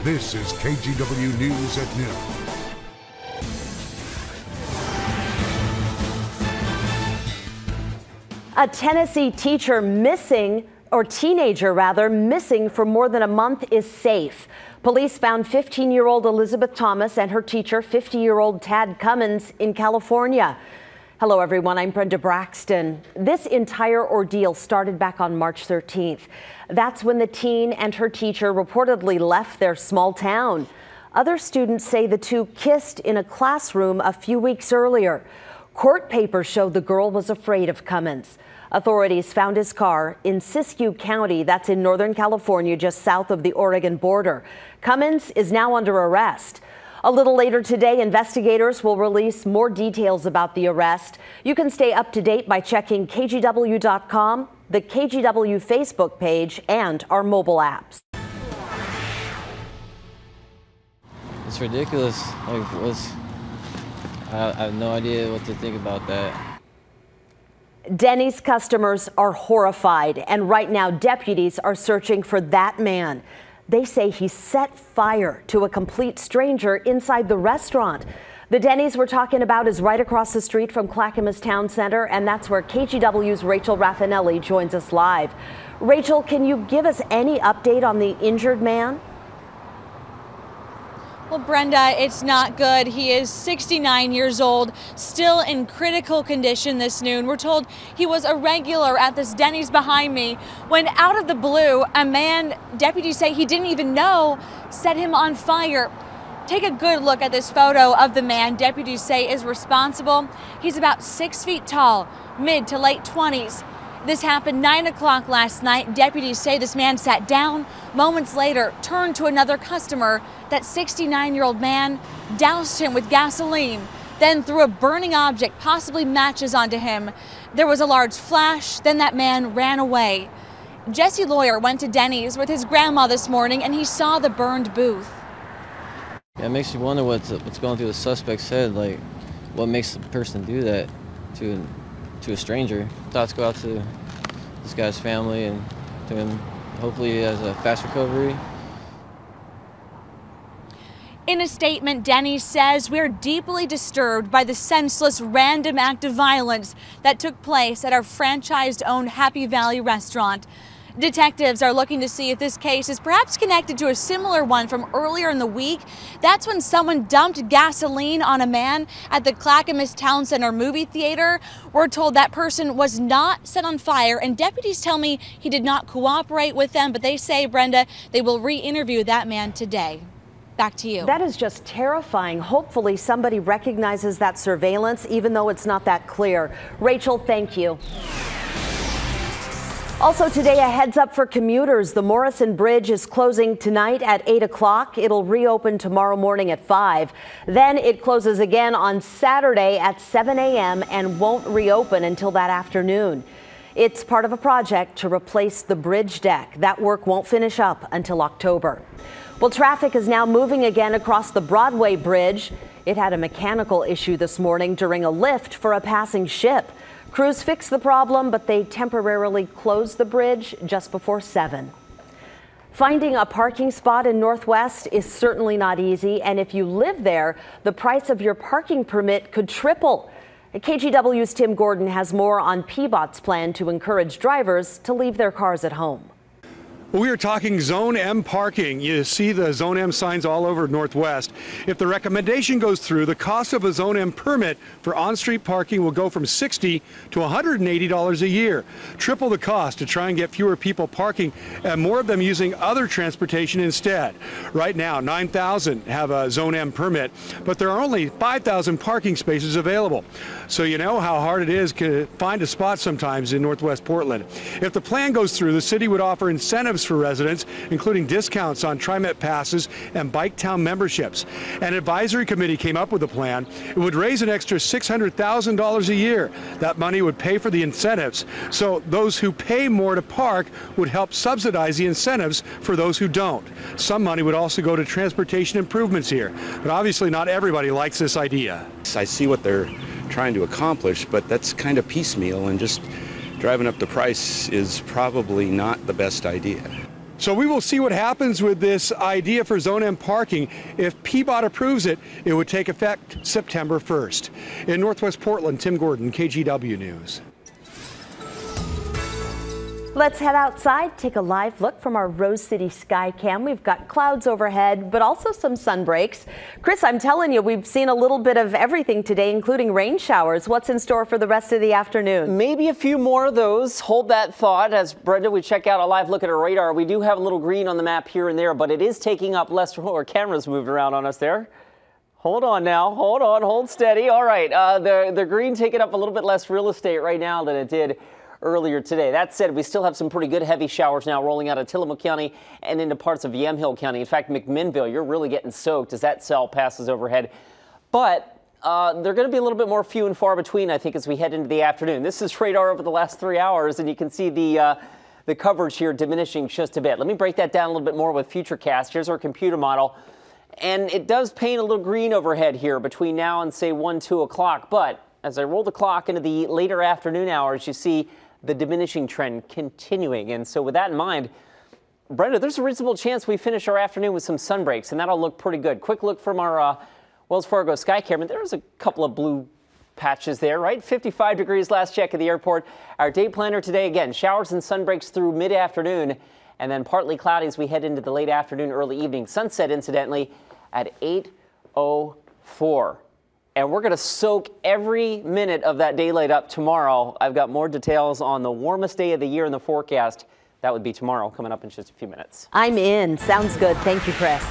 This is KGW News at noon. A Tennessee teacher missing, or teenager rather, missing for more than a month is safe. Police found 15-year-old Elizabeth Thomas and her teacher, 50-year-old Tad Cummins, in California. Hello, everyone. I'm Brenda Braxton. This entire ordeal started back on March 13th. That's when the teen and her teacher reportedly left their small town. Other students say the two kissed in a classroom a few weeks earlier. Court papers show the girl was afraid of Cummins. Authorities found his car in Siskiyou County, that's in Northern California, just south of the Oregon border. Cummins is now under arrest. A little later today, investigators will release more details about the arrest. You can stay up to date by checking KGW.com, the KGW Facebook page, and our mobile apps. It's ridiculous. I have no idea what to think about that. Dennys customers are horrified, and right now deputies are searching for that man. They say he set fire to a complete stranger inside the restaurant. The Dennys we're talking about is right across the street from Clackamas Town Center, and that's where KGW's Rachel Raffanelli joins us live. Rachel, can you give us any update on the injured man? Well, Brenda, it's not good. He is 69 years old, still in critical condition this noon. We're told he was a regular at this Denny's behind me when out of the blue, a man deputies say he didn't even know set him on fire. Take a good look at this photo of the man deputies say is responsible. He's about 6 feet tall, mid to late 20s. This happened 9 o'clock last night. Deputies say this man sat down, moments later turned to another customer. That 69-year-old man doused him with gasoline, then threw a burning object, possibly matches, onto him. There was a large flash, then that man ran away. Jesse Lawyer went to Denny's with his grandma this morning and he saw the burned booth. Yeah, it makes you wonder what's going through the suspect's head, like what makes the person do that to a stranger. Thoughts go out to this guy's family and to him. Hopefully he has a fast recovery. In a statement, Dennys says, "We're deeply disturbed by the senseless random act of violence that took place at our franchised-owned Happy Valley restaurant." Detectives are looking to see if this case is perhaps connected to a similar one from earlier in the week. That's when someone dumped gasoline on a man at the Clackamas Town Center movie theater. We're told that person was not set on fire, and deputies tell me he did not cooperate with them, but they say, Brenda, they will re-interview that man today. Back to you. That is just terrifying. Hopefully somebody recognizes that surveillance, even though it's not that clear. Rachel, thank you. Also today, a heads up for commuters. The Morrison Bridge is closing tonight at 8 o'clock. It'll reopen tomorrow morning at 5. Then it closes again on Saturday at 7 a.m. and won't reopen until that afternoon. It's part of a project to replace the bridge deck. That work won't finish up until October. Well, traffic is now moving again across the Broadway Bridge. It had a mechanical issue this morning during a lift for a passing ship. Crews fixed the problem, but they temporarily closed the bridge just before 7. Finding a parking spot in Northwest is certainly not easy, and if you live there, the price of your parking permit could triple. KGW's Tim Gordon has more on PBOT's plan to encourage drivers to leave their cars at home. We are talking Zone M parking. You see the Zone M signs all over Northwest. If the recommendation goes through, the cost of a Zone M permit for on-street parking will go from $60 to $180 a year. Triple the cost to try and get fewer people parking and more of them using other transportation instead. Right now, 9,000 have a Zone M permit, but there are only 5,000 parking spaces available. So you know how hard it is to find a spot sometimes in Northwest Portland. If the plan goes through, the city would offer incentives for residents, including discounts on TriMet passes and Bike Town memberships. An advisory committee came up with a plan. It would raise an extra $600,000 a year. That money would pay for the incentives. So those who pay more to park would help subsidize the incentives for those who don't. Some money would also go to transportation improvements here. But obviously not everybody likes this idea. I see what they're trying to accomplish, but that's kind of piecemeal, and just driving up the price is probably not the best idea. So we will see what happens with this idea for Zone M parking. If PBOT approves it, it would take effect September 1st. In Northwest Portland, Tim Gordon, KGW News. Let's head outside, take a live look from our Rose City sky cam. We've got clouds overhead, but also some sun breaks. Chris, I'm telling you, we've seen a little bit of everything today, including rain showers. What's in store for the rest of the afternoon? Maybe a few more of those. Hold that thought. As Brenda, we check out a live look at our radar. We do have a little green on the map here and there, but it is taking up less. Our camera's moved around on us there. Hold on now. Hold on. Hold steady. All right. The green taking up a little bit less real estate right now than it did earlier today. That said, we still have some pretty good heavy showers now rolling out of Tillamook County and into parts of Yamhill County. In fact, McMinnville, you're really getting soaked as that cell passes overhead. But they're going to be a little bit more few and far between, I think, as we head into the afternoon. This is radar over the last 3 hours, and you can see the coverage here diminishing just a bit. Let me break that down a little bit more with Futurecast. Here's our computer model. And it does paint a little green overhead here between now and, say, 1, 2 o'clock. But as I roll the clock into the later afternoon hours, you see the diminishing trend continuing. And so with that in mind, Brenda, there's a reasonable chance we finish our afternoon with some sun breaks, and that'll look pretty good. Quick look from our Wells Fargo sky camera. There's a couple of blue patches there, right? 55 degrees last check at the airport. Our day planner today, again, showers and sun breaks through mid-afternoon, and then partly cloudy as we head into the late afternoon, early evening. Sunset, incidentally, at 8:04. And we're going to soak every minute of that daylight up tomorrow. I've got more details on the warmest day of the year in the forecast. That would be tomorrow, coming up in just a few minutes. I'm in. Sounds good. Thank you, Chris.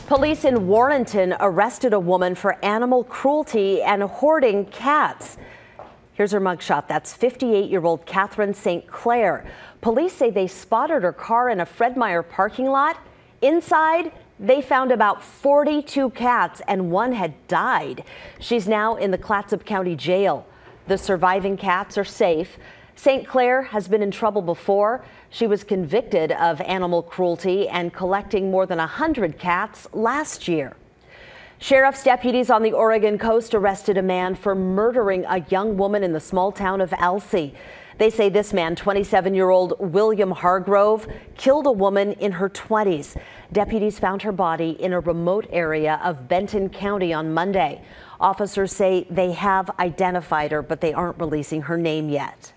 Police in Warrenton arrested a woman for animal cruelty and hoarding cats. Here's her mugshot. That's 58-year-old Catherine St. Clair. Police say they spotted her car in a Fred Meyer parking lot. Inside, they found about 42 cats and one had died. She's now in the Clatsop County Jail. The surviving cats are safe. St. Clair has been in trouble before. She was convicted of animal cruelty and collecting more than 100 cats last year. Sheriff's deputies on the Oregon coast arrested a man for murdering a young woman in the small town of Elsie. They say this man, 27-year-old William Hargrove, killed a woman in her 20s. Deputies found her body in a remote area of Benton County on Monday. Officers say they have identified her, but they aren't releasing her name yet.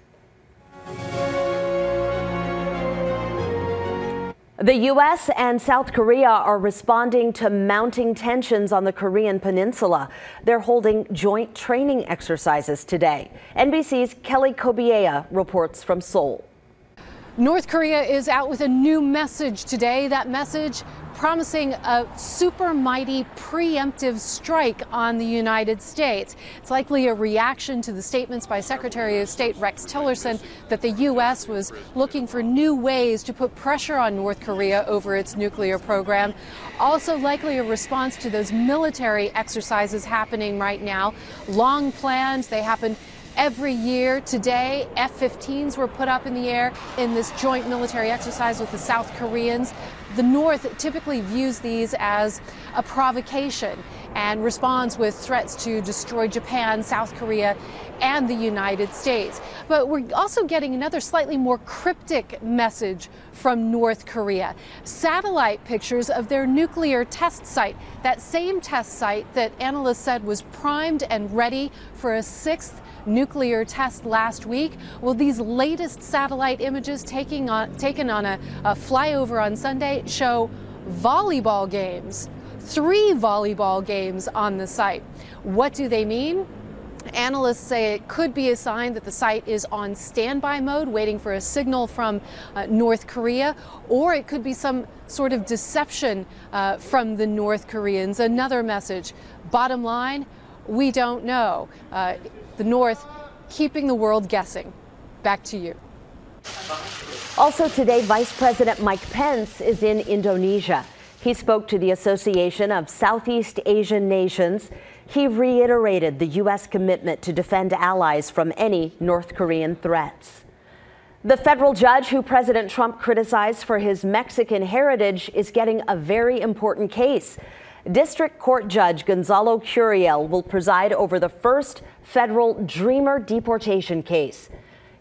The U.S. and South Korea are responding to mounting tensions on the Korean peninsula. They're holding joint training exercises today. NBC's Kelly Kobiea reports from Seoul. North Korea is out with a new message today. That message promising a super mighty preemptive strike on the United States. It's likely a reaction to the statements by Secretary of State Rex Tillerson that the U.S. was looking for new ways to put pressure on North Korea over its nuclear program. Also likely a response to those military exercises happening right now. Long planned, they happen every year. Today, F-15s were put up in the air in this joint military exercise with the South Koreans. The North typically views these as a provocation and responds with threats to destroy Japan, South Korea, and the United States. But we're also getting another slightly more cryptic message from North Korea. Satellite pictures of their nuclear test site, that same test site that analysts said was primed and ready for a sixth nuclear test last week. Well, these latest satellite images taken on a flyover on Sunday show volleyball games, 3 volleyball games on the site. What do they mean? Analysts say it could be a sign that the site is on standby mode, waiting for a signal from North Korea, or it could be some sort of deception from the North Koreans. Another message. Bottom line, we don't know. The North keeping the world guessing. Back to you. Also today, Vice President Mike Pence is in Indonesia. He spoke to the Association of Southeast Asian Nations. He reiterated the U.S. commitment to defend allies from any North Korean threats. The federal judge who President Trump criticized for his Mexican heritage is getting a very important case. District Court Judge Gonzalo Curiel will preside over the first federal Dreamer deportation case.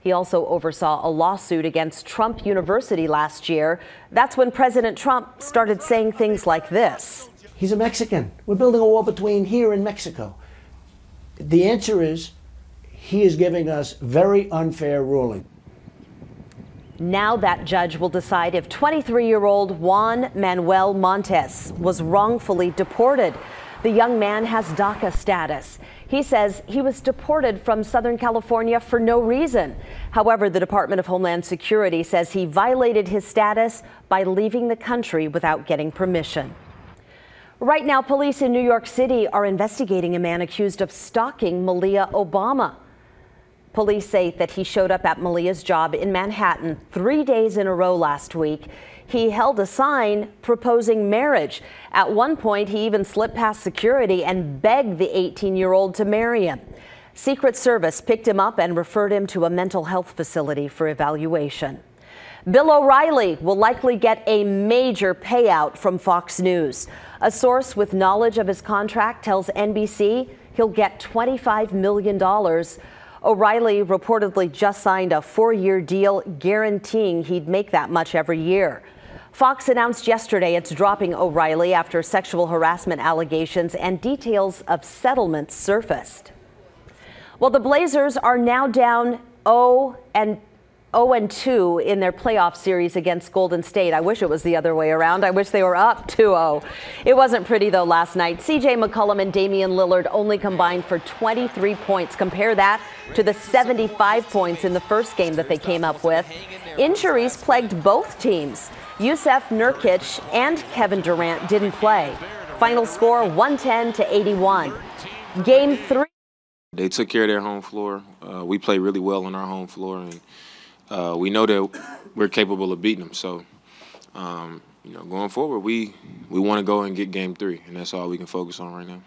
He also oversaw a lawsuit against Trump University last year. That's when President Trump started saying things like this. He's a Mexican. We're building a wall between here and Mexico. The answer is he is giving us very unfair ruling. Now that judge will decide if 23-year-old Juan Manuel Montes was wrongfully deported. The young man has DACA status. He says he was deported from Southern California for no reason. However, the Department of Homeland Security says he violated his status by leaving the country without getting permission. Right now, police in New York City are investigating a man accused of stalking Malia Obama. Police say that he showed up at Malia's job in Manhattan 3 days in a row last week. He held a sign proposing marriage. At one point, he even slipped past security and begged the 18-year-old to marry him. Secret Service picked him up and referred him to a mental health facility for evaluation. Bill O'Reilly will likely get a major payout from Fox News. A source with knowledge of his contract tells NBC he'll get $25 million. O'Reilly reportedly just signed a 4-year deal guaranteeing he'd make that much every year. Fox announced yesterday it's dropping O'Reilly after sexual harassment allegations and details of settlements surfaced. Well, the Blazers are now down 0-2 in their playoff series against Golden State. I wish it was the other way around. I wish they were up 2-0. It wasn't pretty, though, last night. C.J. McCollum and Damian Lillard only combined for 23 points. Compare that to the 75 points in the first game that they came up with. Injuries plagued both teams. Yusuf Nurkic and Kevin Durant didn't play. Final score 110-81. Game 3. They took care of their home floor. We play really well on our home floor, and we know that we're capable of beating them. So, going forward, we want to go and get Game 3, and that's all we can focus on right now.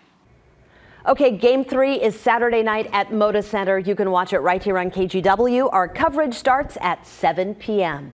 Okay, Game 3 is Saturday night at Moda Center. You can watch it right here on KGW. Our coverage starts at 7 p.m.